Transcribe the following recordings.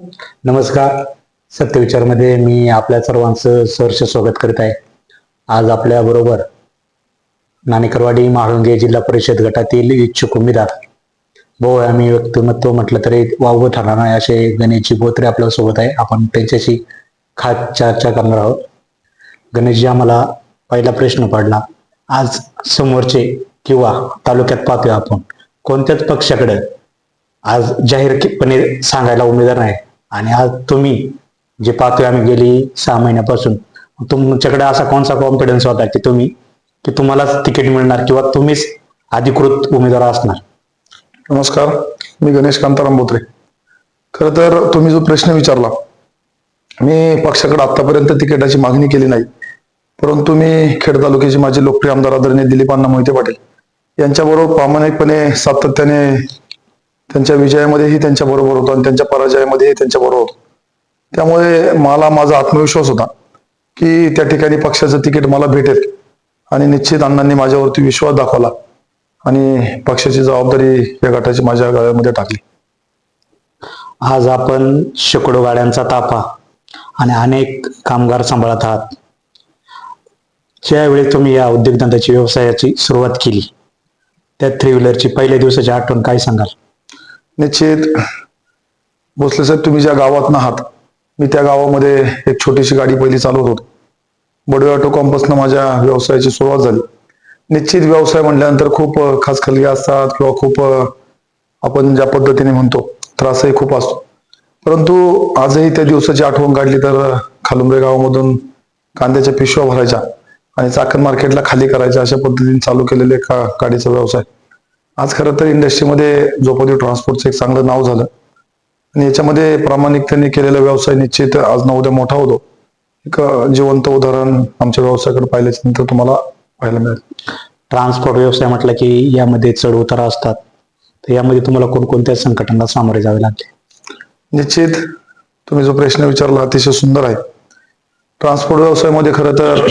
नमस्कार. सत्यविचारमध्ये मी आपल्या सर्वांचं सहर्ष स्वागत करीत आहे. आज आपल्या बरोबर नाणेकरवाडी म्हाळुंगे जिल्हा परिषद गटातील इच्छुक उमेदवार बहुआयामी व्यक्तिमत्व म्हटलं तरी वावगं ठरणार नाही असे गणेशजी बोत्रे आपल्या सोबत आहे. आपण त्यांच्याशी खास चर्चा करणार आहोत. गणेशजी, आम्हाला पहिला प्रश्न पडला, आज समोरचे किंवा तालुक्यात पाहतोय आपण कोणत्याच पक्षाकडे आज जाहीरपणे सांगायला उमेदवार नाही, आणि आज तुम्ही जे पाहतोय आम्ही गेली 6 महिन्यापासून, तुमच्याकडे असा कोणता कॉन्फिडन्स होता की तुम्हालाच तिकीट मिळणार किंवा तुम्हीच अधिकृत उमेदवार असणार? नमस्कार, मी गणेश कांताराम बोत्रे. खरं तर तुम्ही जो प्रश्न विचारला, मी पक्षाकडे आतापर्यंत तिकिटाची मागणी केली नाही. परंतु मी खेड तालुक्याचे माझे लोकप्रिय आमदार आदरणीय दिलीप अण्णा मोहिते पाटील यांच्याबरोबर प्रामाणिकपणे सातत्याने त्यांच्या विजयामध्येही त्यांच्या बरोबर होतो आणि त्यांच्या पराजयामध्येही त्यांच्या बरोबर होतो. त्यामुळे मला माझा आत्मविश्वास होता की त्या ठिकाणी पक्षाचं तिकीट मला भेटेल, आणि निश्चित अण्णांनी माझ्यावरती विश्वास दाखवला आणि पक्षाची जबाबदारी या गटाची माझ्या गळ्यामध्ये टाकली. आज आपण शेकडो गाड्यांचा ताफा आणि अनेक कामगार सांभाळत आहात. ज्यावेळी तुम्ही या उद्योगधंद्याची व्यवसायाची सुरुवात केली, त्या 3 व्हीलरची पहिल्या दिवसाची आठवण काय सांगाल? निश्चित भोसले साहेब, तुम्ही ज्या गावात आहात, मी त्या गावामध्ये एक छोटीशी गाडी पहिली चालवत होतो. बडवे ऑटो कॉम्पासनं माझ्या व्यवसायाची सुरुवात झाली. निश्चित व्यवसाय म्हटल्यानंतर खूप खाचखलगी असतात किंवा खूप आपण ज्या पद्धतीने म्हणतो त्रासही खूप असतो. परंतु आजही त्या दिवसाची आठवण काढली तर खालुंबरे गावामधून कांद्याच्या पिशव्या भरायच्या आणि चाकण मार्केटला खाली करायच्या, अशा पद्धतीने चालू केलेले गाडीचा व्यवसाय आज खरं तर इंडस्ट्रीमध्ये जोपदेव ट्रान्सपोर्टचं एक चांगलं नाव झालं. आणि याच्यामध्ये प्रामाणिकतेने केलेला व्यवसाय निश्चित आज ना उद्या मोठा होतो. एक जिवंत उदाहरण आमच्या व्यवसायाकडे पाहिल्याच्या नंतर तुम्हाला पाहायला मिळेल. ट्रान्सपोर्ट व्यवसाय म्हटलं की यामध्ये चढ उतार असतात, तर यामध्ये तुम्हाला कोणकोणत्या संकटांना सामोरे जावे लागले? निश्चित तुम्ही जो प्रश्न विचारला अतिशय सुंदर आहे. ट्रान्सपोर्ट व्यवसायामध्ये खरं तर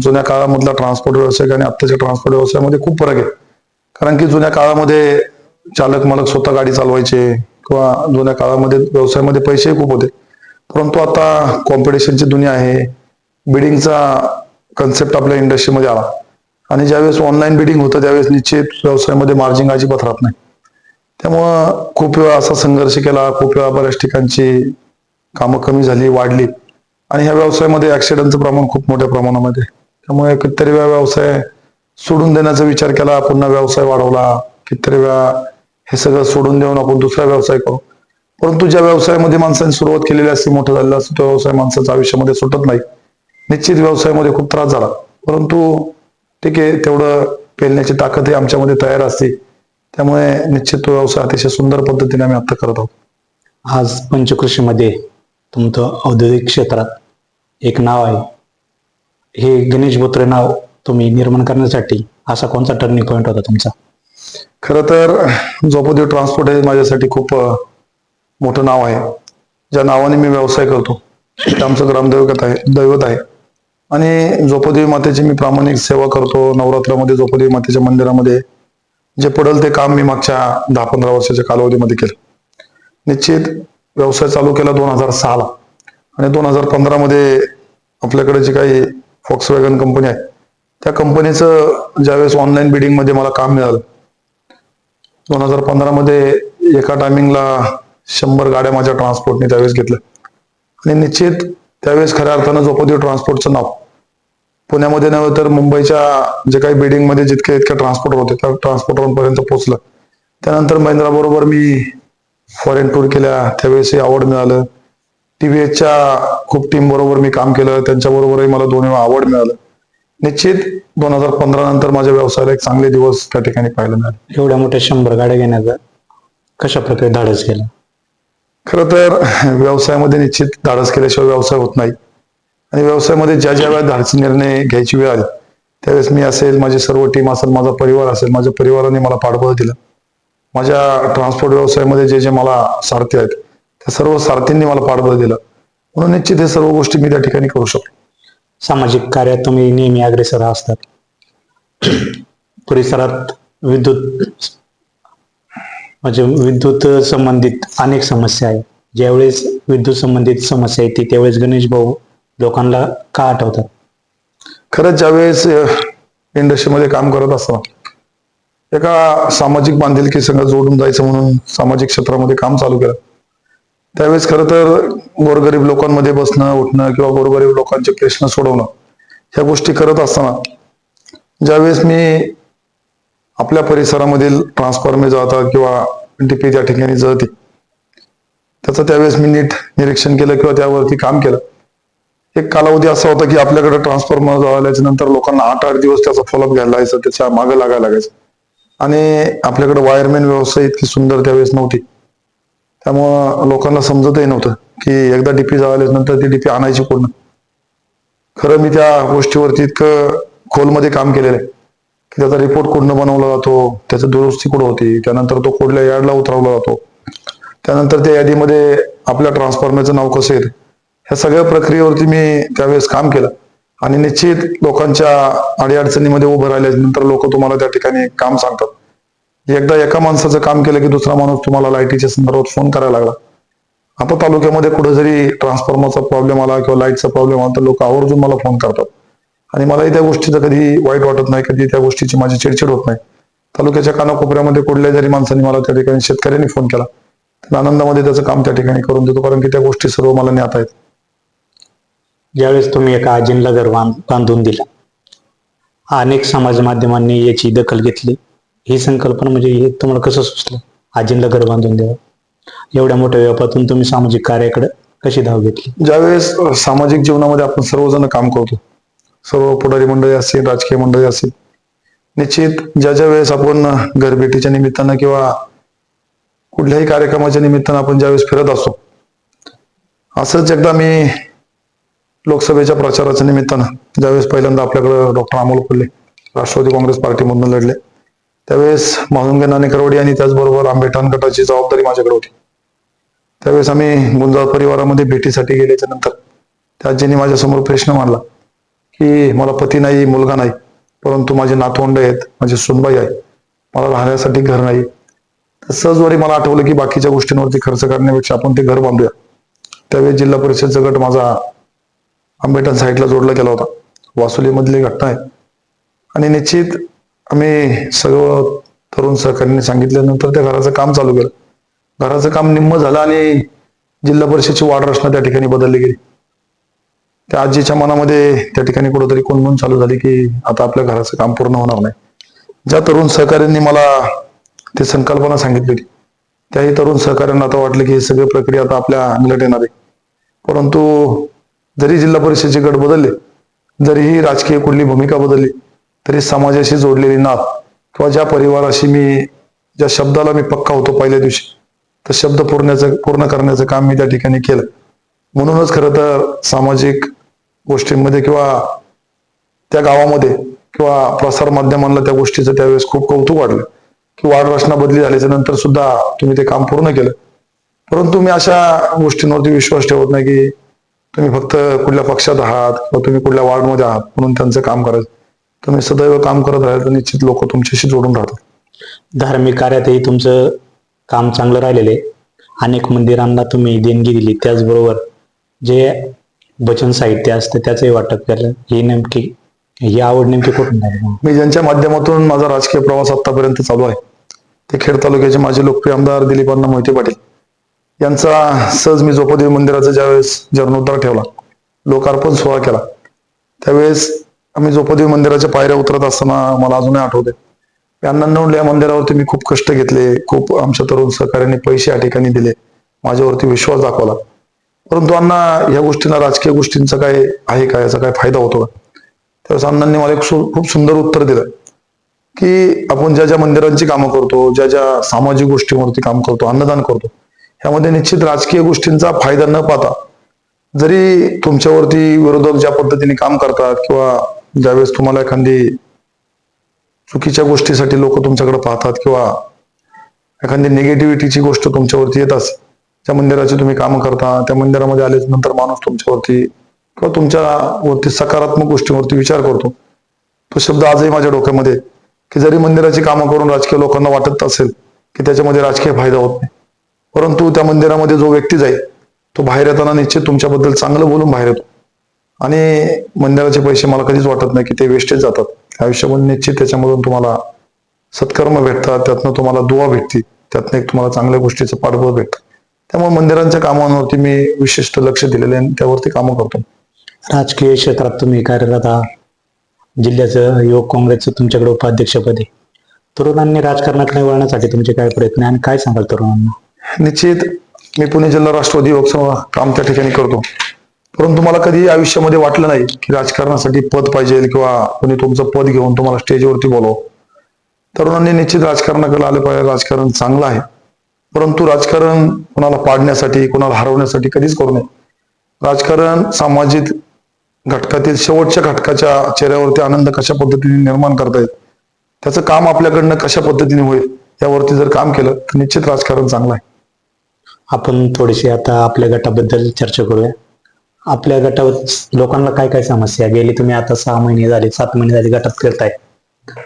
जुन्या काळामधला ट्रान्सपोर्ट व्यवसाय आणि आत्ताच्या ट्रान्सपोर्ट व्यवसायामध्ये खूप फरक आहे. कारण की जुन्या काळामध्ये चालक मालक स्वतः गाडी चालवायचे किंवा जुन्या काळामध्ये व्यवसायामध्ये पैसे खूप होते. परंतु आता कॉम्पिटिशनची दुनिया आहे. बिडिंगचा कन्सेप्ट आपल्या इंडस्ट्रीमध्ये आला आणि ज्यावेळेस ऑनलाईन बिडिंग होतं त्यावेळेस निश्चित व्यवसायामध्ये मार्जिन अजिबात राहत नाही. त्यामुळं खूप वेळा असा संघर्ष केला, खूप वेळा बऱ्याच ठिकाणची कामं कमी झाली, वाढली, आणि ह्या व्यवसायामध्ये ऍक्सिडेंटचं प्रमाण खूप मोठ्या प्रमाणामध्ये. त्यामुळे कितीतरी वेळा व्यवसाय सोडून देण्याचा विचार केला, पुन्हा व्यवसाय वाढवला. कितीतरी वेळा हे सगळं सोडून देऊन आपण दुसरा व्यवसाय करू. परंतु ज्या व्यवसायामध्ये माणसाने सुरुवात केलेली असते, मोठं झालेला असतो, तो व्यवसाय माणसाच्या आयुष्यामध्ये सुटत नाही. निश्चित व्यवसायामध्ये खूप त्रास झाला, परंतु ठीक आहे, तेवढं पेलण्याची ताकदही आमच्यामध्ये तयार असते. त्यामुळे निश्चित तो व्यवसाय अतिशय सुंदर पद्धतीने आम्ही आता करत आहोत. आज पंचकृषीमध्ये तुमचं औद्योगिक क्षेत्रात एक नाव आहे. हे गणेश बोत्रे नाव तुम्ही निर्माण करण्यासाठी असा कोणता टर्निंग पॉईंट होता तुमचा? खरं तर जोपदेव ट्रान्सपोर्ट हे माझ्यासाठी खूप मोठं नाव आहे. ज्या नावाने मी व्यवसाय करतो ते आमचं दैवत आहे. आणि जोपदेवी मातेची मी प्रामाणिक सेवा करतो. नवरात्रामध्ये जोपदेवी मातेच्या मंदिरामध्ये जे पडेल ते काम मी मागच्या 10-15 वर्षाच्या कालावधीमध्ये केलं. निश्चित व्यवसाय चालू केला 2006ला, आणि 2015 मध्ये आपल्याकडे जी काही फॉक्सवॅगन कंपनी आहे त्या कंपनीचं ज्यावेळेस ऑनलाईन बिडिंग मध्ये मला काम मिळालं, 2015 मध्ये एका टायमिंगला 100 गाड्या माझ्या ट्रान्सपोर्टने त्यावेळेस घेतल्या. आणि निश्चित त्यावेळेस खऱ्या अर्थानं जोपदेव ट्रान्सपोर्टचं नाव पुण्यामध्ये नव्हे तर मुंबईच्या जे काही बिडिंग मध्ये इतके ट्रान्सपोर्टर होते त्या ट्रान्सपोर्टरांपर्यंत पोहोचलं. त्यानंतर महिंद्रा बरोबर मी फॉरेन टूर केल्या, त्यावेळेसही आवड मिळालं. टीव्हीएसच्या खूप टीम बरोबर मी काम केलं, त्यांच्याबरोबरही मला 2 वेळा आवड मिळालं. निश्चित 2015 नंतर माझ्या व्यवसायाला एक चांगले दिवस त्या ठिकाणी पाहायला मिळाले. एवढ्या मोठ्या 100 गाड्या घेण्याचा कशा प्रकारे धाडस केलं? खरं तर व्यवसायामध्ये निश्चित धाडस केल्याशिवाय व्यवसाय होत नाही. आणि व्यवसायामध्ये ज्या ज्या वेळेला धाडसी निर्णय घ्यायची वेळ आली त्यावेळेस मी असेल, माझी सर्व टीम असेल, माझा परिवार असेल, माझ्या परिवाराने मला पाठबळ दिलं. माझ्या ट्रान्सपोर्ट व्यवसायामध्ये जे जे मला सारथी आहेत त्या सर्व सारथींनी मला पाठबळ दिलं. म्हणून निश्चित हे सर्व गोष्टी मी त्या ठिकाणी करू शकतो. सामाजिक कार्यात तुम्ही नेहमी अग्रेसर असतात. परिसरात विद्युत संबंधित अनेक समस्या आहेत. ज्यावेळेस विद्युत संबंधित समस्या येते त्यावेळेस गणेश भाऊ लोकांना का आठवतात? खरंच ज्यावेळेस इंडस्ट्रीमध्ये काम करत असताना एका सामाजिक बांधिलकी संघ जोडून जायचं म्हणून सामाजिक क्षेत्रामध्ये काम चालू केलं. त्यावेळेस खरं तर गोरगरीब लोकांमध्ये बसणं उठणं किंवा गोरगरीब लोकांचे प्रश्न सोडवणं ह्या गोष्टी करत असताना ज्यावेळेस मी आपल्या परिसरामधील ट्रान्सफॉर्मे जातात किंवा डीपी त्या ठिकाणी जळते त्याचं त्यावेळेस मी नीट निरीक्षण केलं किंवा त्यावरती काम केलं. एक कालावधी असा होता की आपल्याकडे ट्रान्सफॉर्मर जळाल्याच्या नंतर लोकांना 8-8 दिवस त्याचा फॉलोअप घ्यायला लागायचं, त्याच्या मागं लागायला लागायचं आणि आपल्याकडे वायरमॅन व्यवस्था इतकी सुंदर त्यावेळेस नव्हती. त्यामुळं लोकांना समजतही नव्हतं की एकदा डीपी जळाल्यानंतर ती डीपी आणायची पूर्ण. खरं मी त्या गोष्टीवरती इतकं खोलमध्ये काम केलेलं आहे की त्याचा रिपोर्ट कुठनं बनवला जातो, त्याची दुरुस्ती कुठं होती, त्यानंतर तो कुठल्या यार्डला उतरवला जातो, त्यानंतर त्या यादीमध्ये आपल्या ट्रान्सफॉर्मरचं नाव कसं येतं, ह्या सगळ्या प्रक्रियेवरती मी त्यावेळेस काम केलं. आणि निश्चित लोकांच्या अडीअडचणीमध्ये उभं राहिल्यानंतर लोक तुम्हाला त्या ठिकाणी काम सांगतात. एकदा एका माणसाचं काम केलं की दुसरा माणूस तुम्हाला लाईटीच्या संदर्भात फोन करायला लागला. आता तालुक्यामध्ये कुठे जरी ट्रान्सफॉर्मरचा प्रॉब्लेम आला किंवा लाईटचा प्रॉब्लेम आला तर लोक आवर्जून मला फोन करतात आणि मलाही त्या गोष्टीचं कधी वाईट वाटत नाही, कधी त्या गोष्टीची माझी चिडचिड होत नाही. तालुक्याच्या कानाकोपऱ्यामध्ये कुठल्याही जरी माणसाने मला त्या ठिकाणी शेतकऱ्यांनी फोन केला तर आनंदामध्ये त्याचं काम त्या ठिकाणी करून देतो, कारण की त्या गोष्टी सर्व मला ज्ञात आहेत. ज्यावेळेस तुम्ही एका आजींना घर बांधून दिला, अनेक समाज माध्यमांनी याची दखल घेतली. ही संकल्पना म्हणजे हे तुम्हाला कसं सुचलं आजींना घर बांधून द्यावं? एवढ्या मोठ्या व्यापातून तुम्ही सामाजिक कार्याकडे कशी धाव घेतली? ज्यावेळेस सामाजिक जीवनामध्ये आपण सर्वजण काम करतो, सर्व पुढारी मंडळी असतील, राजकीय मंडळी असतील, निश्चित ज्या वेळेस आपण घरभेटीच्या निमित्तानं किंवा कुठल्याही कार्यक्रमाच्या निमित्तानं आपण ज्यावेळेस फिरत असतो, असंच एकदा मी लोकसभेच्या प्रचाराच्या निमित्तानं ज्यावेळेस पहिल्यांदा आपल्याकडे डॉक्टर अमोल कोल्हे राष्ट्रवादी काँग्रेस पार्टीमधून लढले, त्यावेळेस म्हाळुंगे नाणेकरवाडी आणि त्याचबरोबर आंबेठाण गटाची जबाबदारी माझ्याकडे होती. त्यावेळेस आम्ही गुंजाळ परिवारामध्ये भेटीसाठी गेल्याच्या नंतर त्या आजींनी माझ्यासमोर प्रश्न मांडला की मला पती नाही, मुलगा नाही, परंतु माझे नातवंड आहेत, माझी सुनबाई आहे, मला राहण्यासाठी घर नाही. तर सहजवारी मला आठवलं की बाकीच्या गोष्टींवरती खर्च करण्यापेक्षा आपण ते घर बांधूया. त्यावेळेस जिल्हा परिषदचा गट माझा आंबेठाण साईडला जोडला गेला होता. वासुलीमधली घटना आहे आणि निश्चित आम्ही सर्व तरुण सहकार्याने सांगितल्यानंतर त्या घराचं काम चालू केलं. घराचं काम निम्म झालं आणि जिल्हा परिषदेची वाढ रचना त्या ठिकाणी बदलली गेली. त्या आजीच्या मनामध्ये त्या ठिकाणी कुठेतरी कोणमून चालू झाली की आता आपल्या घराचं काम पूर्ण होणार नाही. ज्या तरुण सहकार्यांनी मला ती संकल्पना सांगितली होती त्याही तरुण सहकार्यांना आता वाटलं की ही सगळी प्रक्रिया आता आपल्या अंगलट येणार आहे. परंतु जरी जिल्हा परिषदेचे गट बदलले, जरीही राजकीय कुठली भूमिका बदलली, तरी समाजाशी जोडलेली नात किंवा ज्या परिवाराशी ज्या शब्दाला मी पक्का होतो पहिल्या दिवशी, तर शब्द पूर्ण करण्याचं काम मी त्या ठिकाणी केलं. म्हणूनच खरं तर सामाजिक गोष्टींमध्ये किंवा त्या गावामध्ये किंवा प्रसार माध्यमांना त्या गोष्टीचं त्यावेळेस खूप कौतुक वाटलं की वाढ रचना बदली झाल्याच्या नंतर सुद्धा तुम्ही ते काम पूर्ण केलं. परंतु मी अशा गोष्टींवरती विश्वास ठेवत नाही की तुम्ही फक्त कुठल्या पक्षात आहात किंवा तुम्ही कुठल्या वार्डमध्ये आहात म्हणून त्यांचं काम करायचं. तुम्ही सदैव काम करत राहिलं तर निश्चित लोक तुमच्याशी जोडून राहतात. धार्मिक कार्यातही तुमचं काम चांगलं राहिलेलं आहे. अनेक मंदिरांना तुम्ही देणगी दिली, त्याचबरोबर जे भजन साहित्य असतं त्याचंही वाटप केलं. ही आवड नेमकी कुठून झाली? मी ज्यांच्या माध्यमातून माझा राजकीय प्रवास आतापर्यंत चालू आहे ते खेड तालुक्याचे माजी लोकप्रिय आमदार दिलीपांना मोहिते पाटील यांचा सहज मी जोपदेवी मंदिराचा ज्यावेळेस जीर्णोद्धार ठेवला, लोकार्पण सोहळा केला, त्यावेळेस आम्ही जोपदेवी मंदिराच्या पायऱ्या उतरत असताना मला अजूनही आठवते, अण्णांना या मंदिरावरती मी खूप कष्ट घेतले, खूप आमच्या तरुण सहकार्याने पैसे या ठिकाणी दिले, माझ्यावरती विश्वास दाखवला. परंतु अण्णा या गोष्टींना राजकीय गोष्टींचा काय आहे का, याचा काय फायदा होतो का? त्यावेळेस अण्णांनी मला एक खूप सुंदर उत्तर दिलं की आपण ज्या ज्या मंदिरांची कामं करतो, ज्या ज्या सामाजिक गोष्टींवरती काम करतो, अन्नदान करतो, ह्यामध्ये निश्चित राजकीय गोष्टींचा फायदा न पाहता जरी तुमच्यावरती विरोधक ज्या पद्धतीने काम करतात किंवा ज्यावेळेस तुम्हाला एखादी चुकीच्या गोष्टीसाठी लोक तुमच्याकडे पाहतात किंवा एखादी निगेटिव्हिटीची गोष्ट तुमच्यावरती येत असते, ज्या मंदिराची तुम्ही कामं करता त्या मंदिरामध्ये आल्याच नंतर माणूस तुमच्यावरती किंवा तुमच्यावरती सकारात्मक गोष्टींवरती विचार करतो. तो शब्द आजही माझ्या डोक्यामध्ये की जरी मंदिराची कामं करून राजकीय लोकांना वाटत असेल की त्याच्यामध्ये राजकीय फायदा होत नाही, परंतु त्या मंदिरामध्ये जो व्यक्ती जाईल तो बाहेर येताना निश्चित तुमच्याबद्दल चांगलं बोलून बाहेर येतो. आणि मंदिराचे पैसे मला कधीच वाटत नाही की ते वेस्टेज जातात. आयुष्यामध्ये निश्चित त्याच्यामधून तुम्हाला सत्कर्म भेटतात, त्यातनं तुम्हाला दुवा भेटते, त्यातनं एक तुम्हाला चांगल्या गोष्टीचं पाठबळ भेटतं. त्यामुळे मंदिरांच्या कामांवरती मी विशिष्ट लक्ष दिलेले आहे आणि त्यावरती कामं करतो. राजकीय क्षेत्रात तुम्ही कार्यरत आहात. जिल्ह्याचं युवक काँग्रेसचं तुमच्याकडे उपाध्यक्षपद आहे. तरुणांनी राजकारणाकडे वळण्यासाठी तुमचे काय प्रयत्न आहे आणि काय सांगाल तरुणांना? निश्चित मी पुणे जिल्हा राष्ट्रवादी युवक संघ काम त्या ठिकाणी करतो. परंतु मला कधी आयुष्यामध्ये वाटलं नाही की राजकारणासाठी पद पाहिजे किंवा कोणी तुमचं पद घेऊन तुम्हाला स्टेजवरती बोलव. तरुणांनी निश्चित राजकारणाकडे आले पाहिजे. राजकारण चांगलं आहे, परंतु राजकारण कोणाला पाडण्यासाठी, कोणाला हरवण्यासाठी कधीच करू नये. राजकारण सामाजिक घटकातील शेवटच्या घटकाच्या चेहऱ्यावरती आनंद कशा पद्धतीने निर्माण करता येईल, त्याचं काम आपल्याकडनं कशा पद्धतीने होईल यावरती जर काम केलं तर निश्चित राजकारण चांगलं आहे. आपण थोडीशी आता आपल्या गटाबद्दल चर्चा करूया. आपल्या गटावर लोकांना काय काय समस्या गेली, तुम्ही आता 6 महिने झाले, 7 महिने झाले गटात फिरताय,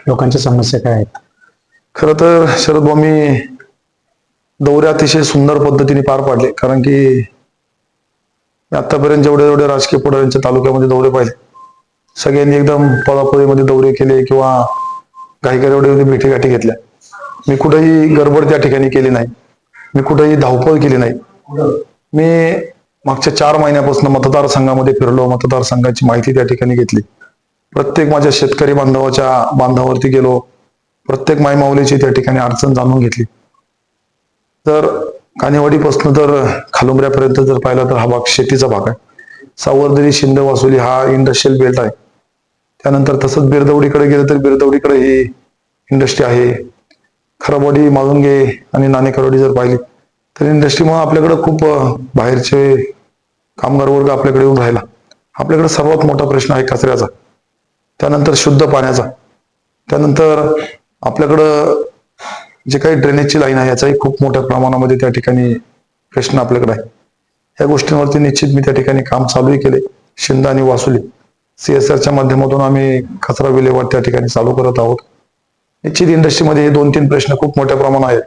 लोकांच्या समस्या काय आहेत? खरं तर शरद भाऊ, मी दौरे अतिशय सुंदर पद्धतीने पार पाडले. कारण की मी आतापर्यंत जेवढे जेवढे राजकीय पुढाऱ्यांच्या तालुक्यामध्ये दौरे पाहिले, सगळ्यांनी एकदम पळापळीमध्ये दौरे केले किंवा घाईगडबडीमध्ये भेटीगाठी घेतल्या. मी कुठेही गडबड त्या ठिकाणी केली नाही, मी कुठेही धावपळ केली नाही. मी मागच्या 4 महिन्यापासून मतदारसंघामध्ये फिरलो, मतदारसंघाची माहिती त्या ठिकाणी घेतली, प्रत्येक माझ्या शेतकरी बांधावरती गेलो, प्रत्येक मायमाऊलीची त्या ठिकाणी अडचण जाणून घेतली. तर कानेवाडीपासून तर खालुंबऱ्यापर्यंत जर पाहिला तर हा भाग शेतीचा भाग आहे. सावर्दरी, शिंदे, वासुली हा इंडस्ट्रियल बेल्ट आहे. त्यानंतर तसंच बिरदवडीकडे गेलं तर बिरदवडीकडे ही इंडस्ट्री आहे. खराबवाडी, माळुंगे आणि नाणेकरवाडी जर पाहिली तर इंडस्ट्रीमुळे आपल्याकडे खूप बाहेरचे कामगार वर्ग आपल्याकडे येऊन राहिला. आपल्याकडे सर्वात मोठा प्रश्न आहे कचऱ्याचा, त्यानंतर शुद्ध पाण्याचा, त्यानंतर आपल्याकडं जे काही ड्रेनेजची लाईन आहे याचाही खूप मोठ्या प्रमाणामध्ये त्या ठिकाणी प्रश्न आपल्याकडे आहे. या गोष्टींवरती निश्चित मी त्या ठिकाणी काम चालूही केले. शिंदा आणि वासुली CSRच्या माध्यमातून आम्ही कचरा विल्हेवाट त्या ठिकाणी चालू करत आहोत. निश्चित इंडस्ट्रीमध्ये हे 2-3 प्रश्न खूप मोठ्या प्रमाणात आहेत.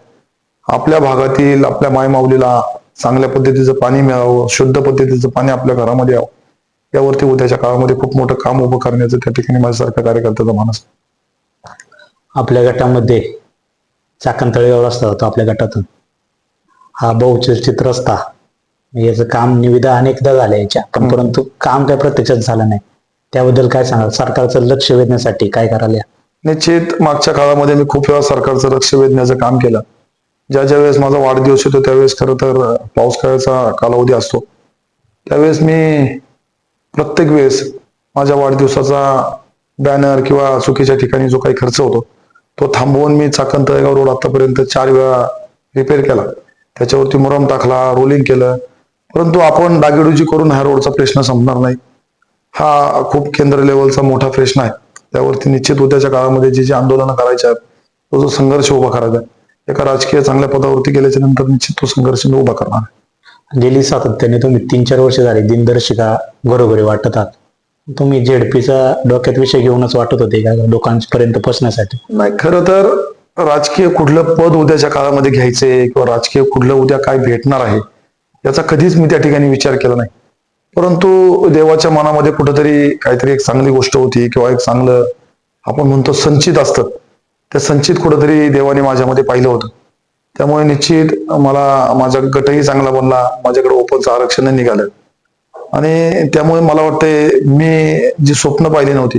आपल्या भागातील आपल्या मायमाऊलीला चांगल्या पद्धतीचं पाणी मिळावं, शुद्ध पद्धतीचं पाणी आपल्या घरामध्ये यावं, यावरती उद्याच्या काळामध्ये खूप मोठं काम उभं करण्याचं त्या ठिकाणी माझ्यासारख्या कार्यकर्त्याचा मानस. आपल्या गटामध्ये चाकण तळेगाव रस्ता होता आपल्या गटातून, हा बहुचर्चित रस्ता, याचं काम निविदा अनेकदा झाल्या याच्या, पण परंतु काम काय प्रत्यक्षात झालं नाही. त्याबद्दल काय सांगाल? सरकारचं लक्ष वेधण्यासाठी काय करायला? निश्चित मागच्या काळामध्ये मी खूप वेळा सरकारचं लक्ष वेधण्याचं काम केलं. ज्या वेळेस माझा वाढदिवस येतो त्यावेळेस खरं तर पावसाळ्याचा कालावधी असतो, त्यावेळेस मी प्रत्येक वेळेस माझ्या वाढदिवसाचा बॅनर किंवा चुकीच्या ठिकाणी जो काही खर्च होतो तो थांबवून मी चाकण तळेगाव रोड आतापर्यंत 4 वेळा रिपेअर केला, त्याच्यावरती मुरम टाकला, रोलिंग केलं. परंतु आपण डागेडुजी करून ह्या रोडचा प्रश्न संपणार नाही. हा खूप केंद्र लेवलचा मोठा प्रश्न आहे. त्यावरती निश्चित उद्याच्या काळामध्ये जे आंदोलनं करायचे आहेत, तो जो संघर्ष उभा करायचा आहे, एका राजकीय चांगल्या पदावरती गेल्याच्या नंतर निश्चित तो संघर्ष मी उभा करणार. गेली सातत्याने तुम्ही 3-4 वर्ष झाले दिनदर्शिका घरोघरी वाटत आहात. तुम्ही झेडपीचा डोक्यात विषय घेऊनच वाटत होते का लोकांपर्यंत पोहोचण्यासाठी? नाही, खरं तर राजकीय कुठलं पद उद्याच्या काळामध्ये घ्यायचे किंवा राजकीय कुठलं उद्या काय भेटणार आहे याचा कधीच मी त्या ठिकाणी विचार केला नाही. परंतु देवाच्या मनामध्ये कुठंतरी काहीतरी एक चांगली गोष्ट होती किंवा एक चांगलं आपण म्हणतो संचित असतं, त्या संचित कुठंतरी देवाने माझ्यामध्ये पाहिलं होतं. त्यामुळे निश्चित मला माझा गटही चांगला बनला, माझ्याकडे ओपनचं आरक्षण निघालं आणि त्यामुळे मला वाटतंय मी जी स्वप्न पाहिली नव्हती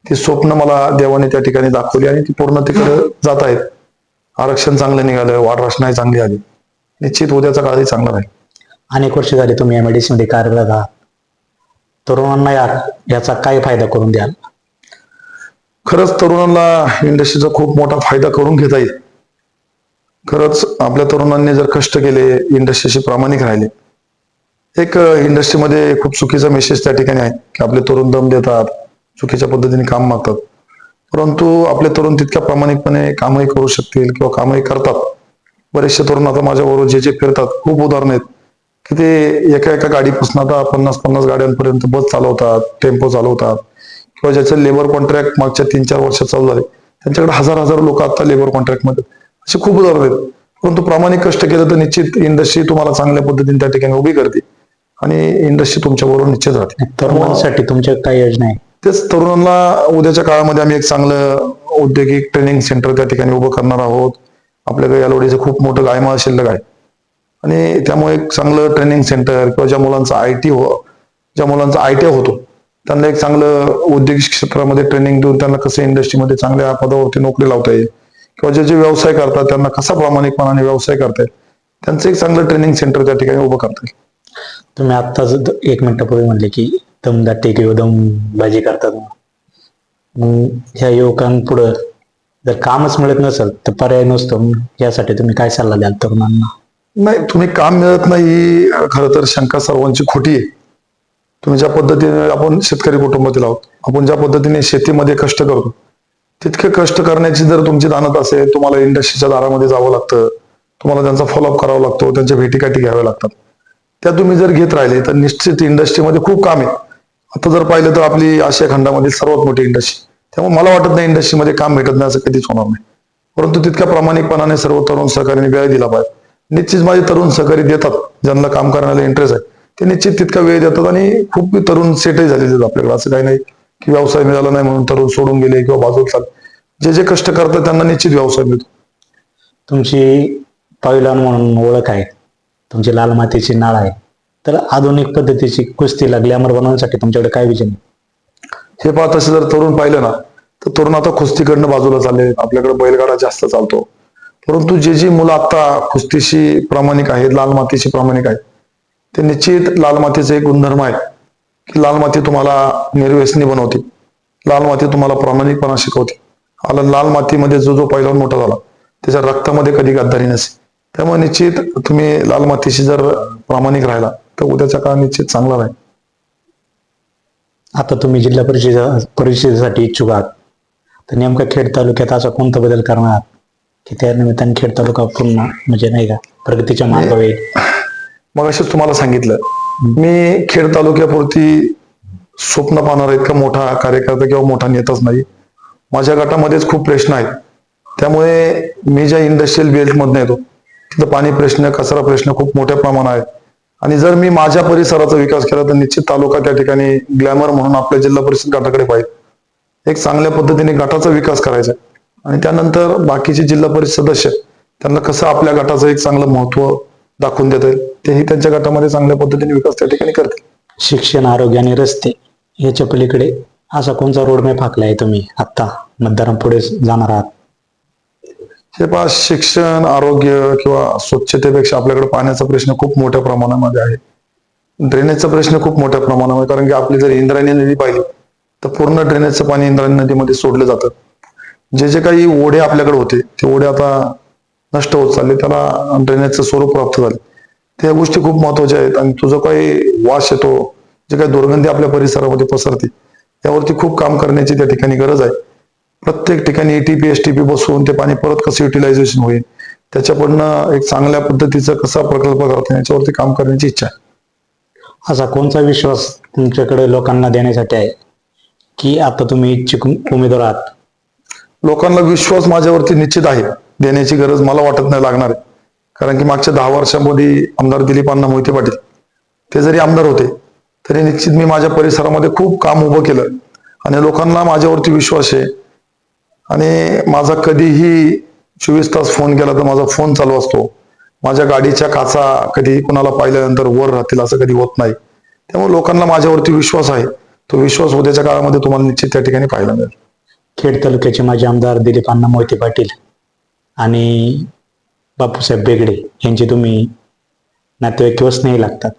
ती स्वप्न मला देवाने त्या ठिकाणी दाखवली आणि ती पूर्ण तिकडे जात आहेत. आरक्षण चांगलं निघालं, वाढ रचनाही चांगली आली. निश्चित उद्याचा काळही चांगला राहील. अनेक वर्ष झाली तुम्ही MIDC मध्ये कार्यरत आहात. तरुणांना याचा काय फायदा करून द्याल? खरंच तरुणांना इंडस्ट्रीचा खूप मोठा फायदा करून घेता येईल. खरंच आपल्या तरुणांनी जर कष्ट केले, इंडस्ट्रीशी प्रामाणिक राहिले. एक इंडस्ट्रीमध्ये खूप चुकीचा मेसेज त्या ठिकाणी आहे की आपले तरुण दम देतात, चुकीच्या पद्धतीने काम मागतात. परंतु आपले तरुण तितक्या प्रामाणिकपणे कामही करू शकतील किंवा कामही करतात. बरेचसे तरुण आता माझ्याबरोबर जे फिरतात, खूप उदाहरण आहेत की ते एका गाडीपासून आता 50-50 गाड्यांपर्यंत बस चालवतात, टेम्पो चालवतात किंवा ज्याचे लेबर कॉन्ट्रॅक्ट मागच्या 3-4 वर्षात चालू झाले त्यांच्याकडे हजार लोक आता लेबर कॉन्ट्रॅक्टमध्ये, असे खूप उदाहरण आहेत. परंतु प्रामाणिक कष्ट केलं तर निश्चित इंडस्ट्री तुम्हाला चांगल्या पद्धतीने त्या ठिकाणी उभी करते. आणि इंडस्ट्री तुमच्याबरोबर निश्चित राहते. तरुणांसाठी तुमच्या काय योजना आहे? तेच तरुणांना उद्याच्या काळामध्ये आम्ही एक चांगलं औद्योगिक ट्रेनिंग सेंटर त्या ठिकाणी उभं करणार आहोत. आपल्याकडे यालोडीचं खूप मोठं गायमाळ शिल्लक आहे आणि त्यामुळे एक चांगलं ट्रेनिंग सेंटर किंवा ज्या मुलांचा ITI होतो त्यांना एक चांगलं औद्योगिक क्षेत्रामध्ये ट्रेनिंग देऊन त्यांना कसं इंडस्ट्रीमध्ये चांगल्या पदावरती नोकरी लावता येईल किंवा जे जे व्यवसाय करतात त्यांना कसा प्रामाणिकपणाने व्यवसाय करता येईल त्यांचं एक चांगलं ट्रेनिंग सेंटर त्या ठिकाणी उभं करता येईल. तुम्ही आत्ताच 1 मिनिटापूर्वी म्हणले की दमदाटी किंवा दमबाजी करतात. मग ह्या युवकांपुढं जर कामच मिळत नसेल तर पर्याय नसतो. मग यासाठी तुम्ही काय सल्ला द्याल तरुणांना? नाही, तुम्ही काम मिळत नाही ही खरं तर शंका सर्वांची खोटी आहे. तुम्ही ज्या पद्धतीने आपण शेतकरी कुटुंबातील आहोत, आपण ज्या पद्धतीने शेतीमध्ये कष्ट करतो तितके कष्ट करण्याची जर तुमची दानत असेल, तुम्हाला इंडस्ट्रीच्या दारामध्ये जावं लागतं, तुम्हाला त्यांचा फॉलोअप करावा लागतो, त्यांच्या भेटीगाठी घ्याव्या लागतात. त्या तुम्ही जर घेत राहिले तर निश्चित इंडस्ट्रीमध्ये खूप काम आहे. आता जर पाहिलं तर आपली आशिया खंडामधील सर्वात मोठी इंडस्ट्री, त्यामुळे मला वाटत नाही इंडस्ट्रीमध्ये काम भेटत नाही असं कधीच होणार नाही. परंतु तितक्या प्रामाणिकपणाने सर्व तरुण सहकार्याने वेळ दिला पाहिजे. निश्चित माझे तरुण सहकारी देतात, ज्यांना काम करण्याला इंटरेस्ट आहे ते निश्चित तितका वेळ देतात आणि खूप तरुण सेटही झालेले आहेत आपल्याकडे. असं काही नाही की व्यवसाय मिळाला नाही म्हणून तरुण सोडून गेले किंवा बाजूला चालले. जे जे कष्ट करतात त्यांना निश्चित व्यवसाय मिळतो. तुमची पैलवान म्हणून ओळख आहे, तुमची लाल मातीची नाळ आहे, तर आधुनिक पद्धतीची कुस्तीला ग्लॅमर बनवण्यासाठी तुमच्याकडे काय विजन आहे? हे पाहत असे जर तरुण पाहिलं ना तर तरुण आता कुस्तीकडनं बाजूला चालले. आपल्याकडे बैलगाडा जास्त चालतो. परंतु जे जी मुलं आता कुस्तीशी प्रामाणिक आहेत, लाल मातीशी प्रामाणिक आहेत, ते निश्चित लाल मातीचा एक गुणधर्म आहे की लाल माती तुम्हाला निर्व्यसनी बनवते, लाल माती तुम्हाला प्रामाणिकपणा शिकवते. लाल मातीमध्ये जो जो पैलवान मोठा झाला त्याच्या रक्तामध्ये कधी गद्दारी नसते. त्यामुळे निश्चित तुम्ही लाल मातीशी जर प्रामाणिक राहिला तर उद्याचा काळ निश्चित चांगला राहील. आता तुम्ही जिल्हा परिषदेसाठी इच्छुक आहात, तर नेमका खेड तालुक्यात असा कोणता बदल करणार आहात की त्या निमित्ताने खेड तालुका पूर्ण म्हणजे नाही का प्रगतीच्या मार्गावर येईल? मग असेच तुम्हाला सांगितलं, मी खेड तालुक्यापुरती स्वप्न पाहणारा इतका मोठा कार्यकर्ता किंवा मोठा नेताच नाही. माझ्या गटामध्येच खूप प्रश्न आहेत. त्यामुळे मी ज्या इंडस्ट्रियल बेल्ट मधून येतो तिथं पाणी प्रश्न, कचरा प्रश्न खूप मोठ्या प्रमाणात आहे. आणि जर मी माझ्या परिसराचा विकास केला तर निश्चित तालुका त्या ठिकाणी ग्लॅमर म्हणून आपल्या जिल्हा परिषद गटाकडे पाहिजे. एक चांगल्या पद्धतीने गटाचा विकास करायचा आणि त्यानंतर बाकीचे जिल्हा परिषद सदस्य त्यांना कसं आपल्या गटाचं एक चांगलं महत्व दाखवून देता येईल तेही त्यांच्या गटामध्ये चांगल्या पद्धतीने विकास त्या ठिकाणी करतील. शिक्षण, आरोग्य आणि रस्ते याच्या पलीकडे असा कोणता रोडमॅप आखला आहे तुम्ही आत्ता मतदारांपुढे जाणार आहात? हे पहा, शिक्षण, आरोग्य किंवा स्वच्छतेपेक्षा आपल्याकडे पाण्याचा प्रश्न खूप मोठ्या प्रमाणामध्ये आहे. ड्रेनेजचा प्रश्न खूप मोठ्या प्रमाणामध्ये, कारण की आपली जर इंद्रायणी नदी पाहिली तर पूर्ण ड्रेनेजचं पाणी इंद्रायणी नदीमध्ये सोडलं जातं. जे जे काही ओढे आपल्याकडे होते ते ओढे आता नष्ट होत चालले, त्याला ड्रेनेजचं स्वरूप प्राप्त झाले. त्या गोष्टी खूप महत्वाच्या आहेत. आणि तुझा काही वास येतो, जे काही दुर्गंधी आपल्या परिसरामध्ये पसरते, त्यावरती खूप काम करण्याची त्या ठिकाणी गरज आहे. प्रत्येक ठिकाणी ETP, STP बसवून ते पाणी परत कसं युटिलायझेशन होईल, त्याच्याकडनं एक चांगल्या पद्धतीचा कसा प्रकल्प करता येईल याच्यावरती काम करण्याची इच्छा आहे. असा कोणता विश्वास तुमच्याकडे लोकांना देण्यासाठी आहे की आता तुम्ही इच्छुक उमेदवार आहात? लोकांना विश्वास माझ्यावरती निश्चित आहे, देण्याची गरज मला वाटत नाही लागणार आहे. कारण की मागच्या 10 वर्षांमध्ये आमदार दिलीप अण्णा मोहिते पाटील ते जरी आमदार होते तरी निश्चित मी माझ्या परिसरामध्ये खूप काम उभं केलं आणि लोकांना माझ्यावरती विश्वास आहे. आणि माझा कधीही 24 तास फोन केला तर माझा फोन चालू असतो. माझ्या गाडीच्या काचा कधी कुणाला पाहिल्यानंतर वर राहतील असं कधी होत नाही. त्यामुळे लोकांना माझ्यावरती विश्वास आहे. तो विश्वास उद्याच्या काळामध्ये तुम्हाला निश्चित त्या ठिकाणी पाहायला मिळेल. खेड तालुक्याचे माजी आमदार दिलीप अण्णा मोहिते पाटील आणि बापूसाहेब बेगडे यांचे तुम्ही नातेवाईक किंवा स्नेही लागतात.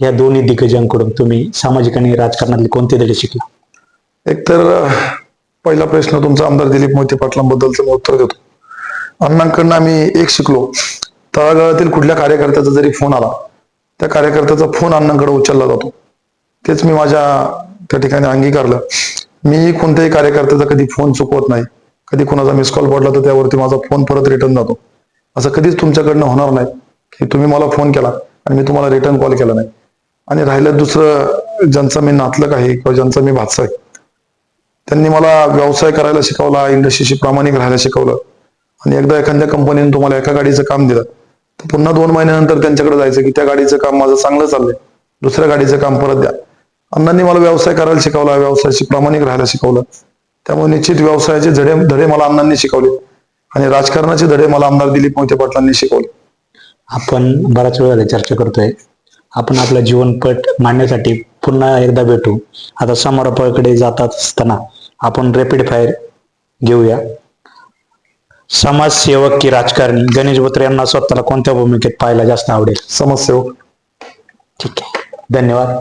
या दोन्ही दिग्गजांकडून तुम्ही सामाजिक आणि राजकारणातले कोणते धडे शिकला? एकतर पहिला प्रश्न तुमचा आमदार दिलीप मोहिते पाटलांबद्दलचं मी उत्तर देतो. अण्णांकडनं आम्ही एक शिकलो, तळागाळातील कुठल्या कार्यकर्त्याचा जरी फोन आला त्या कार्यकर्त्याचा फोन अण्णांकडे उचलला जातो. तेच मी माझ्या त्या ठिकाणी अंगीकारलं. मीही कोणत्याही कार्यकर्त्याचा कधी फोन चुकवत नाही. कधी कोणाचा मिस कॉल पडला तर त्यावरती माझा फोन परत रिटर्न जातो. असं कधीच तुमच्याकडनं होणार नाही की तुम्ही मला फोन केला आणि मी तुम्हाला रिटर्न कॉल केला नाही. आणि राहिलं दुसरं, ज्यांचा मी नातलग आहे किंवा ज्यांचा मी भाचा आहे त्यांनी मला व्यवसाय करायला शिकवला, इंडस्ट्रीशी प्रामाणिक राहायला शिकवलं. आणि एकदा एखाद्या कंपनीने तुम्हाला एका गाडीचं काम दिलं तर पुन्हा 2 महिन्यानंतर त्यांच्याकडे जायचं की त्या गाडीचं काम माझं चांगलं चाललंय, दुसऱ्या गाडीचं काम परत द्या. अण्णांनी मला व्यवसाय करायला शिकवला, व्यवसायाशी प्रामाणिक राहायला शिकवलं. त्यामुळे निश्चित व्यवसायाचे धडे मला अण्णांनी शिकवले आणि राजकारणाचे धडे मला आमदार दिलीप मोहिते पाटलांनी शिकवले. आपण बराच वेळ झाला चर्चा करतोय. आपण आपला जीवनपट मांडण्यासाठी पुन्हा एकदा भेटू. आता समारोपाकडे जात असताना आपण रॅपिड फायर घेऊया. समाजसेवक की राजकारणी, गणेश बोत्रे यांना स्वतःला कोणत्या भूमिकेत पाहायला जास्त आवडेल? समाजसेवक. ठीक आहे, धन्यवाद.